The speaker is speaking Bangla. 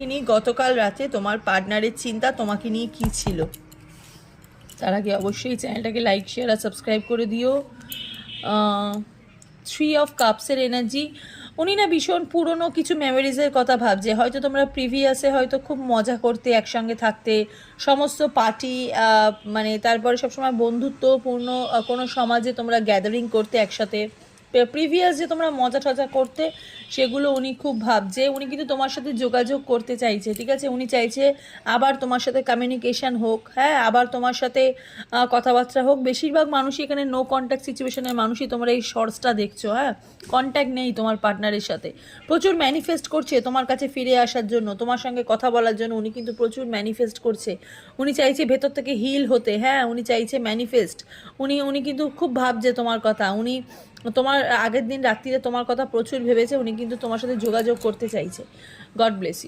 নিয়ে গতকাল রাতে তোমার পার্টনারের চিন্তা তোমাকে নিয়ে কি ছিল? তার আগে অবশ্যই চ্যানেলটাকে লাইক শেয়ার আর সাবস্ক্রাইব করে দিও। 3 অফ কাপসের এনার্জি। উনি না ভীষণ পুরনো কিছু মেমোরিজের কথা ভাবছে। হয়তো তোমরা প্রিভিয়াসে হয়তো খুব মজা করতে, একসঙ্গে থাকতে, সমস্ত পার্টি, মানে তারপরে সবসময় বন্ধুত্বপূর্ণ কোনো সমাজে তোমরা গ্যাদারিং করতে একসাথে। প্রিভিয়াস যে তোমরা মজা টজা করতে, সেগুলো উনি খুব ভাবছে। উনি কিন্তু তোমার সাথে যোগাযোগ করতে চাইছে, ঠিক আছে? উনি চাইছে আবার তোমার সাথে কমিউনিকেশান হোক, হ্যাঁ, আবার তোমার সাথে কথাবার্তা হোক। বেশিরভাগ মানুষই এখানে নো কন্ট্যাক্ট সিচুয়েশনের মানুষই তোমরা এই শর্টসটা দেখছো, হ্যাঁ, কন্ট্যাক্ট নেই তোমার পার্টনারের সাথে। প্রচুর ম্যানিফেস্ট করছে তোমার কাছে ফিরে আসার জন্য, তোমার সঙ্গে কথা বলার জন্য। উনি কিন্তু প্রচুর ম্যানিফেস্ট করছে। উনি চাইছে ভেতর থেকে হিল হতে, হ্যাঁ, উনি চাইছে ম্যানিফেস্ট। উনি কিন্তু খুব ভাবছে তোমার কথা। উনি তোমার আগের দিন রাত্রিরে তোমার কথা প্রচুর ভেবেছে। উনি কিন্তু তোমার সাথে যোগাযোগ করতে চাইছে। God bless you.